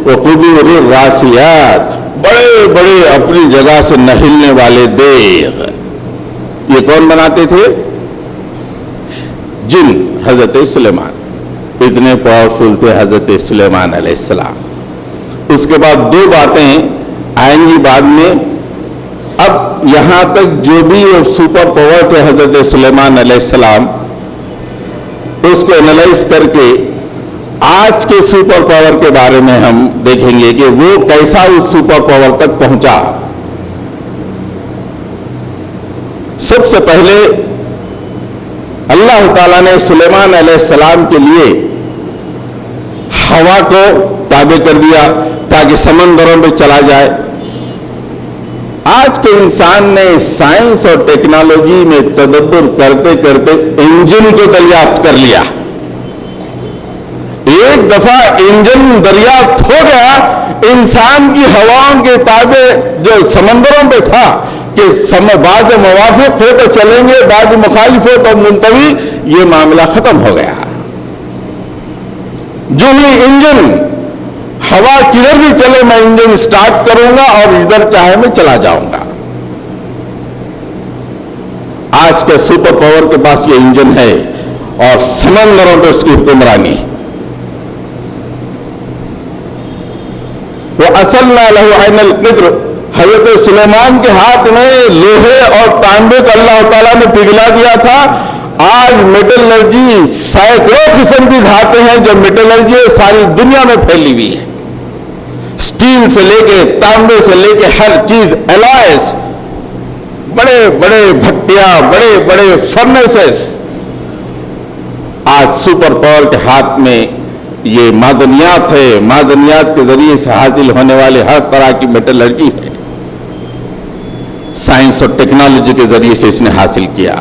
الراسیات، بڑے بڑے اپنی جگہ سے نہ ہلنے والے دیگ۔ یہ کون بناتے تھے؟ جن، حضرت سلیمان۔ اتنے پاورفل تھے حضرت سلیمان علیہ السلام۔ اس کے بعد دو باتیں آئیں گی بعد میں۔ اب یہاں تک جو بھی سپر پاور تھے حضرت سلیمان علیہ السلام، اس کو انالائز کر کے آج کے سپر پاور کے بارے میں ہم دیکھیں گے کہ وہ کیسا اس سپر پاور تک پہنچا۔ سب سے پہلے اللہ تعالیٰ نے سلیمان علیہ السلام کے لیے ہوا کو تابع کر دیا تاکہ سمندروں میں چلا جائے۔ آج کے انسان نے سائنس اور ٹیکنالوجی میں تدبر کرتے کرتے انجن کو دریافت کر لیا۔ ایک دفعہ انجن دریافت ہو گیا، انسان کی ہواؤں کے تابع جو سمندروں پہ تھا کہ بعض موافق ہو تو چلیں گے، بعض مخالف ہو تو ملتوی، یہ معاملہ ختم ہو گیا۔ جو ہی انجن، ہوا کدھر بھی چلے میں انجن سٹارٹ کروں گا اور ادھر چاہے میں چلا جاؤں گا۔ آج کے سپر پاور کے پاس یہ انجن ہے اور سمندروں پہ اس کی حکمرانی۔ وَأَصَلْنَا لَهُ عَيْنَ الْقِطْرِ، حضرت سلیمان کے ہاتھ میں لوہے اور تانبے کو اللہ تعالیٰ نے پگھلا دیا تھا۔ آج میٹلرجی، سینکڑوں قسم کی دھاتیں ہیں جو میٹلرجی ساری دنیا میں پھیلی ہوئی ہے، اسٹیل سے لے کے تانبے سے لے کے ہر چیز، الائز، بڑے بڑے بھٹیاں، بڑے بڑے فرنیسز، آج سپر پاور کے ہاتھ میں یہ معدنیات ہے، معدنیات کے ذریعے سے حاصل ہونے والے ہر طرح کی میٹلرجی ہے۔ سائنس اور ٹیکنالوجی کے ذریعے سے اس نے حاصل کیا۔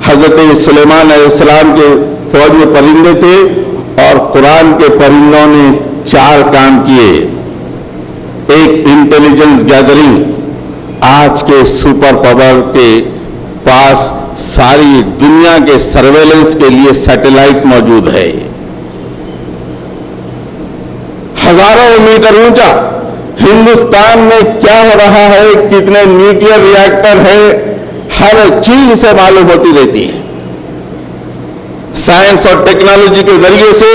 حضرت سلیمان علیہ السلام کے فوج میں پرندے تھے اور قرآن کے پرندوں نے 4 کام کیے۔ ایک، انٹیلیجنس گیدرنگ۔ آج کے سپر پاور کے پاس ساری دنیا کے سرویلنس کے لیے سیٹلائٹ موجود ہے، ہزاروں میٹر اونچا۔ ہندوستان میں کیا ہو رہا ہے، کتنے نیوکلیئر ری ایکٹر ہے، ہر چیز سے معلوم ہوتی رہتی ہے۔ سائنس اور ٹیکنالوجی کے ذریعے سے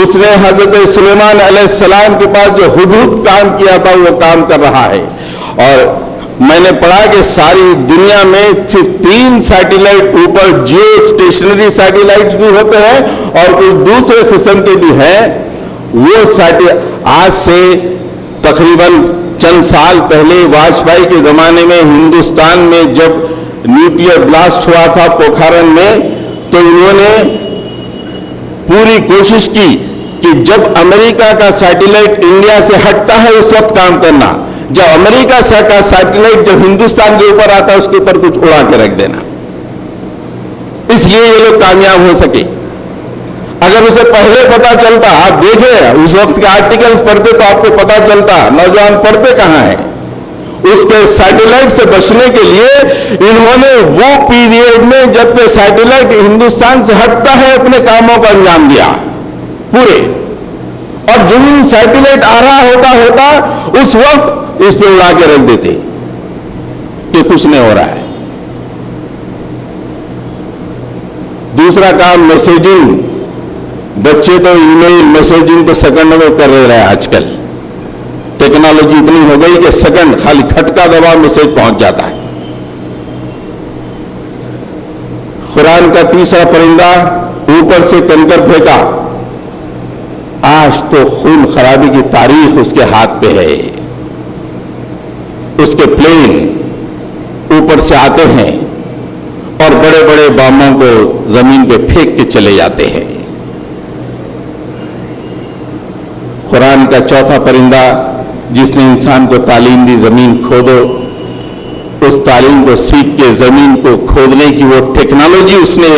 اس نے حضرت سلیمان علیہ السلام کے پاس جو ہدہد کام کیا تھا وہ کام کر رہا ہے۔ اور میں نے پڑھا کہ ساری دنیا میں صرف 3 سیٹلائٹ اوپر جیو اسٹیشنری سیٹلائٹ بھی ہوتے ہیں اور کچھ دوسرے قسم کے بھی ہیں۔ وہ آج سے تقریباً چند سال پہلے واجپئی کے زمانے میں ہندوستان میں جب نیوکلیئر بلاسٹ ہوا تھا پوکھارن میں، تو انہوں نے پوری کوشش کی کہ جب امریکہ کا سیٹلائٹ انڈیا سے ہٹتا ہے اس وقت کام کرنا، جب امریکہ کا سیٹلائٹ جب ہندوستان کے اوپر آتا ہے اس کے اوپر کچھ اڑا کے رکھ دینا۔ اس لیے یہ لوگ کامیاب ہو سکے۔ اگر اسے پہلے پتا چلتا، آپ دیکھیں اس وقت کے آرٹیکلز پڑھتے تو آپ کو پتا چلتا، نوجوان پڑھتے کہاں ہیں۔ اس کے سیٹلائٹ سے بچنے کے لیے انہوں نے وہ پیریڈ میں جب کہ سیٹلائٹ ہندوستان سے ہٹتا ہے اپنے کاموں کا انجام دیا پورے، اور جو سیٹلائٹ آ رہا ہوتا اس وقت اس پہ اڑا کے رکھ دیتے کہ کچھ نہیں ہو رہا ہے۔ دوسرا کام میسیجنگ۔ بچے تو ای میل میسیجنگ تو سیکنڈ میں کر رہے ہیں آج کل۔ ٹیکنالوجی اتنی ہو گئی کہ سیکنڈ خالی کھٹکا دبا میسیج پہنچ جاتا ہے۔ قرآن کا تیسرا پرندہ اوپر سے کنکر پھینکا، آج تو خون خرابی کی تاریخ اس کے ہاتھ پہ ہے۔ اس کے پلین اوپر سے آتے ہیں اور بڑے بڑے باموں کو زمین پہ پھینک کے چلے جاتے ہیں۔ قرآن کا چوتھا پرندہ جس نے انسان کو تعلیم دی، زمین کھودو، اس تعلیم کو سیکھ کے زمین کو کھودنے کی وہ ٹیکنالوجی اس نے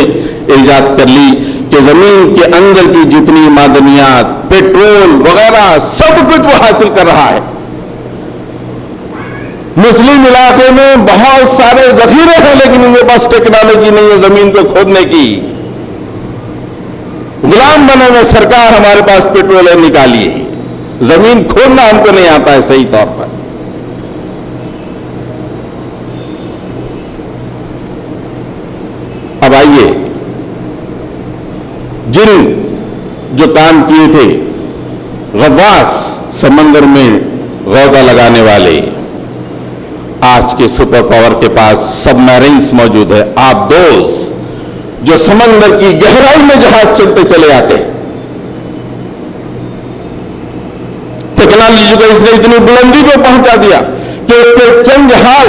ایجاد کر لی کہ زمین کے اندر کی جتنی معدنیات، پیٹرول وغیرہ سب کچھ وہ حاصل کر رہا ہے۔ مسلم علاقے میں بہت سارے ذخیرے ہیں لیکن ان کے پاس ٹیکنالوجی نہیں ہے زمین کو کھودنے کی۔ غلام بنے ہوئے سرکار ہمارے پاس پیٹرول نکالیے، زمین کھودنا ہم کو نہیں آتا ہے صحیح طور پر۔ اب آئیے، جن جو کام کیے تھے غواص، سمندر میں غوطہ لگانے والے، آج کے سپر پاور کے پاس سب میرینز موجود ہے، آبدوز جو سمندر کی گہرائی میں جہاز چلتے چلے آتے ہیں۔ ٹیکنالوجی کو اس نے اتنی بلندی کو پہنچا دیا کہ اس کے چند جہاز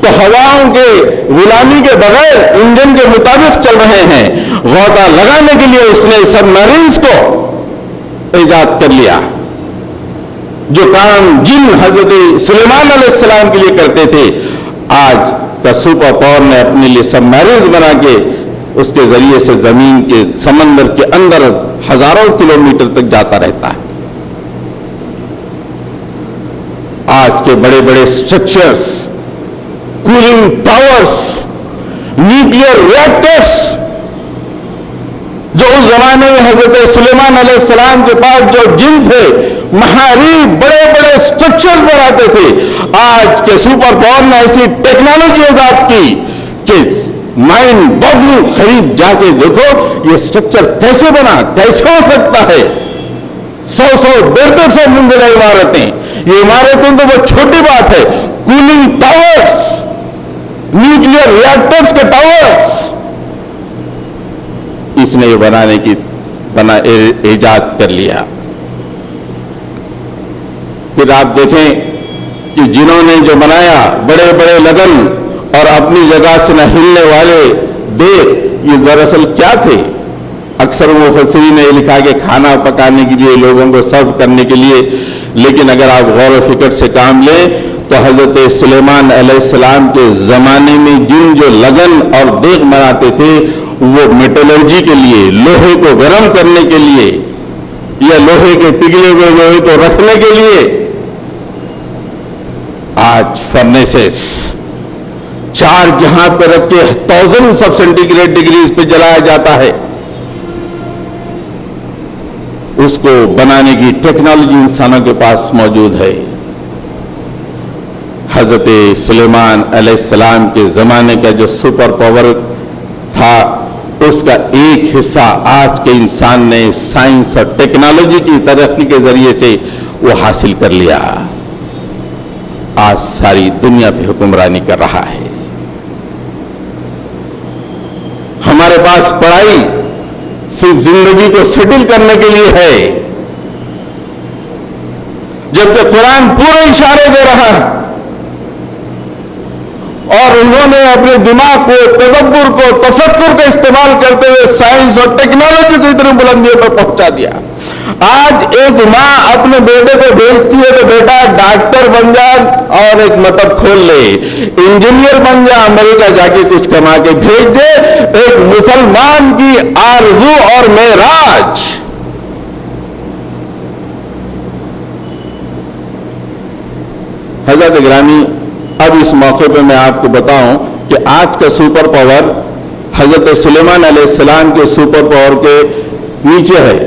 تو ہواؤں کے غلامی کے بغیر انجن کے مطابق چل رہے ہیں۔ غوطہ لگانے کے لیے اس نے سب میرینز کو ایجاد کر لیا۔ جو کام جن حضرت سلیمان علیہ السلام کے لیے کرتے تھے، آج کا سپر پاور نے اپنے لیے سب میرینز بنا کے اس کے ذریعے سے زمین کے سمندر کے اندر ہزاروں کلومیٹر تک جاتا رہتا ہے۔ آج کے بڑے بڑے اسٹرکچرز، کولنگ ٹاورز، نیوکلیئر ری ایکٹرز، جو اس زمانے میں حضرت سلیمان علیہ السلام کے پاس جو جن تھے محارب بڑے بڑے اسٹرکچر بناتے تھے، آج کے سپر پاور نے ایسی ٹیکنالوجی ایجاد کی کہ مائنڈ بوگلنگ، قریب جا کے دیکھو یہ اسٹرکچر کیسے بنا، کیسے ہو سکتا ہے۔ 100-150 منزلیں عمارتیں، یہ عمارتیں تو وہ چھوٹی بات ہے، کولنگ ٹاورز، نیوکلیئر ری ایکٹرز کے ٹاورز اس نے بنانے کی ایجاد کر لیا۔ پھر آپ دیکھیں کہ جنہوں نے جو بنایا بڑے بڑے لگن اور اپنی جگہ سے نہ ہلنے والے دیر، یہ دراصل کیا تھے؟ اکثر مفسرین نے لکھا کہ کھانا پکانے کے لیے، لوگوں کو سرو کرنے کے لیے، لیکن اگر آپ غور و فکر سے کام لیں تو حضرت سلیمان علیہ السلام کے زمانے میں جن جو لگن اور دیگ بناتے تھے وہ میٹلرجی کے لیے، لوہے کو گرم کرنے کے لیے یا لوہے کے پگھلے ہوئے لوہے کو رکھنے کے لیے، آج فرنیسز 4 جہاں پہ رکھ کے 1000 آف سینٹی گریڈ ڈگریز پہ جلایا جاتا ہے، اس کو بنانے کی ٹیکنالوجی انسانوں کے پاس موجود ہے۔ حضرت سلیمان علیہ السلام کے زمانے کا جو سپر پاور تھا اس کا ایک حصہ آج کے انسان نے سائنس اور ٹیکنالوجی کی ترقی کے ذریعے سے وہ حاصل کر لیا، آج ساری دنیا پہ حکمرانی کر رہا ہے۔ ہمارے پاس پڑھائی صرف زندگی کو سیٹل کرنے کے لیے ہے، جبکہ قرآن پورے اشارے دے رہا ہے، اور انہوں نے اپنے دماغ کو، تدبر کو، تفکر کا استعمال کرتے ہوئے سائنس اور ٹیکنالوجی کو اتنی بلندیوں پر پہنچا دیا۔ آج ایک ماں اپنے بیٹے کو بھیجتی ہے کہ بیٹا ڈاکٹر بن جا اور ایک مطلب کھول لے، انجینئر بن جا، امریکہ جا کے کچھ کما کے بھیج دے، ایک مسلمان کی آرزو اور معراج۔ حضرت گرامی، اب اس موقع پہ میں آپ کو بتاؤں کہ آج کا سپر پاور حضرت سلیمان علیہ السلام کے سپر پاور کے نیچے ہے۔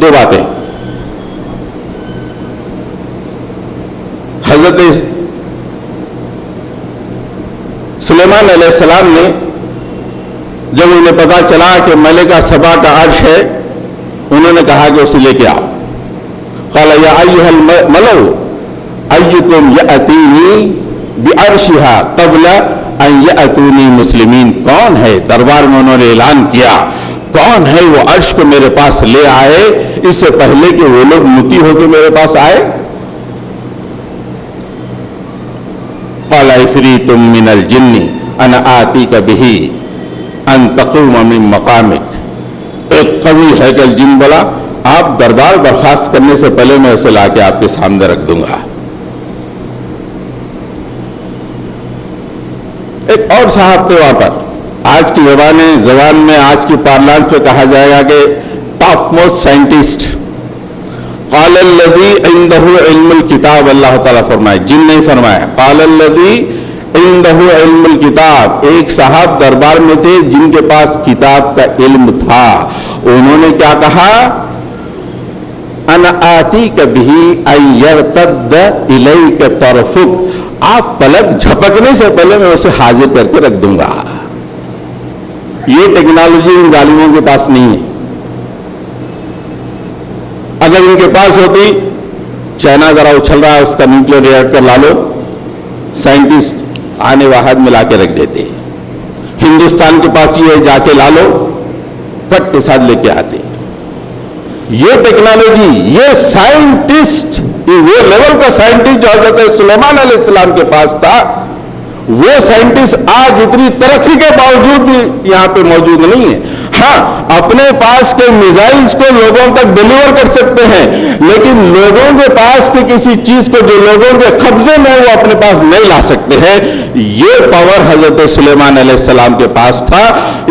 2 باتیں، حضرت سلیمان علیہ السلام نے جب انہیں پتا چلا کہ ملکہ سبا کا عرش ہے، انہوں نے کہا کہ اسے لے کے آؤ۔ قال یا ایھا الملأ ایکم یأتینی بعرشها قبل ان یأتونی مسلمین۔ کون ہے؟ دربار میں انہوں نے اعلان کیا، کون ہے وہ عرش کو میرے پاس لے آئے اس سے پہلے کہ وہ لوگ متی ہو کے میرے پاس آئے؟ قال عفریت من الجن انا آتیک بہ ان تقوم من مقامک۔ ایک قوی ہیکل جن بولا، آپ دربار برخاست کرنے سے پہلے میں اسے لا کے آپ کے سامنے رکھ دوں گا۔ ایک اور صاحب تھے وہاں پر، آج کی زبان میں آج کی پارلانس میں کہا جائے گا کہ ٹاپ موسٹ سائنٹسٹ۔ قال الذی عنده علم الکتاب، اللہ تعالیٰ فرمائے، جن نہیں فرمایا، قال الذی عنده علم الکتاب، ایک صاحب دربار میں تھے جن کے پاس کتاب کا علم تھا، انہوں نے کیا کہا؟ انا آتیک بہ ان یرتد الیک طرفک، آپ پلک جھپکنے سے پہلے میں اسے حاضر کر کے رکھ دوں گا۔ یہ ٹیکنالوجی ان ظالموں کے پاس نہیں ہے۔ اگر ان کے پاس ہوتی، چائنا ذرا اچھل رہا ہے اس کا نیوکلیر ریئیکٹر لا لو، سائنٹسٹ آنے واحد میں لا کے رکھ دیتے۔ ہندوستان کے پاس یہ جا کے لا لو، پٹ کے ساتھ لے کے آتے۔ یہ ٹیکنالوجی، یہ سائنٹسٹ، یہ لیول کا سائنٹسٹ جو حضرت سلیمان علیہ السلام کے پاس تھا، وہ سائنٹسٹ آج اتنی ترقی کے باوجود بھی یہاں پہ موجود نہیں ہے۔ ہاں، اپنے پاس کے میزائلز کو لوگوں تک ڈیلیور کر سکتے ہیں، لیکن لوگوں کے پاس کی کسی چیز کو جو لوگوں کے قبضے میں وہ اپنے پاس نہیں لا سکتے ہیں۔ یہ پاور حضرت سلیمان علیہ السلام کے پاس تھا،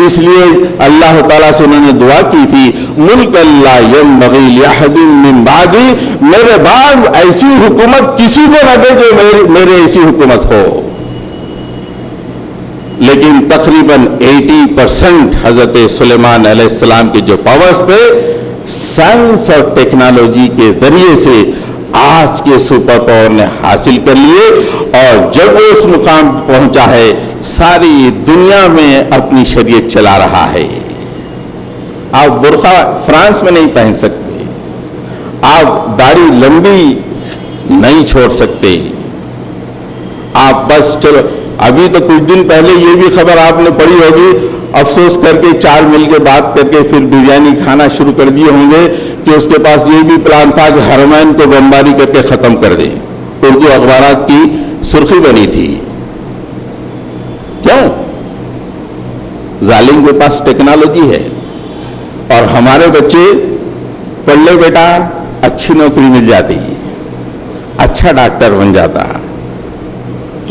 اس لیے اللہ تعالیٰ سے انہوں نے دعا کی تھی، ملک لا ینبغی لأحد من بعدی، میرے بعد ایسی حکومت کسی کو نہ دے جو میرے ایسی حکومت ہو۔ لیکن تقریباً 80% حضرت سلیمان علیہ السلام کے جو پاورز تھے، سائنس اور ٹیکنالوجی کے ذریعے سے آج کے سپر پاور نے حاصل کر لیے، اور جب وہ اس مقام پر پہنچا ہے، ساری دنیا میں اپنی شریعت چلا رہا ہے۔ آپ برقع فرانس میں نہیں پہن سکتے، آپ داڑھی لمبی نہیں چھوڑ سکتے، آپ بس چلو۔ ابھی تو کچھ دن پہلے یہ بھی خبر آپ نے پڑھی ہوگی، افسوس کر کے 4 مل کے بات کر کے پھر بریانی کھانا شروع کر دیے ہوں گے کہ اس کے پاس یہ بھی پلان تھا کہ حرمین کو بمباری کر کے ختم کر دیں۔ اردو اخبارات کی سرخی بنی تھی۔ کیوں؟ ظالم کے پاس ٹیکنالوجی ہے، اور ہمارے بچے پڑھ لے بیٹا، اچھی نوکری مل جاتی، اچھا ڈاکٹر بن جاتا،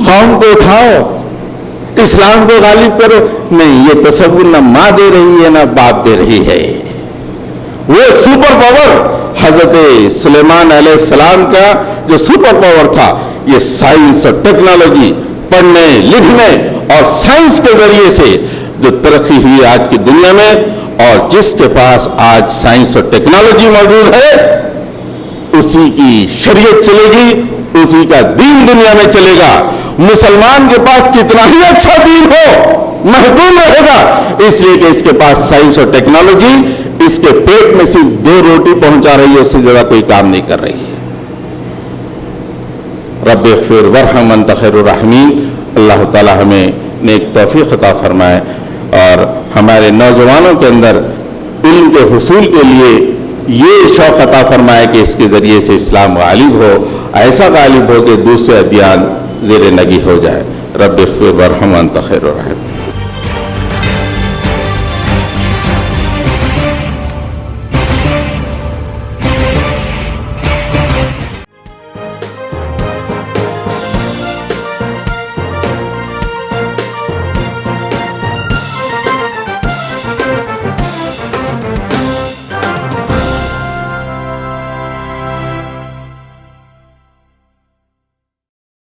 قوم کو اٹھاؤ، اسلام کو غالب کرو. نہیں، یہ تصور نہ ماں دے رہی ہے نہ باپ دے رہی ہے. وہ سپر پاور حضرت سلیمان علیہ السلام کا جو سپر پاور تھا، یہ سائنس اور ٹیکنالوجی، پڑھنے لکھنے اور سائنس کے ذریعے سے جو ترقی ہوئی آج کی دنیا میں، اور جس کے پاس آج سائنس اور ٹیکنالوجی موجود ہے، اسی کی شریعت چلے گی، اسی کا دین دنیا میں چلے گا. مسلمان کے پاس کتنا ہی اچھا دین ہو، محدود رہے گا، اس لیے کہ اس کے پاس سائنس اور ٹیکنالوجی اس کے پیٹ میں صرف 2 روٹی پہنچا رہی ہے، اس سے زیادہ کوئی کام نہیں کر رہی ہے. رب اغفر ورحم انت خیر الراحمین. اللہ تعالی ہمیں نیک توفیق عطا فرمائے اور ہمارے نوجوانوں کے اندر علم کے حصول کے لیے یہ شوق عطا فرمائے کہ اس کے ذریعے سے اسلام غالب ہو، ایسا غالب ہو کہ دوسرے ادیان زیر نگی ہو جائے. رب اغفر ورحم انت خیر الراحمین.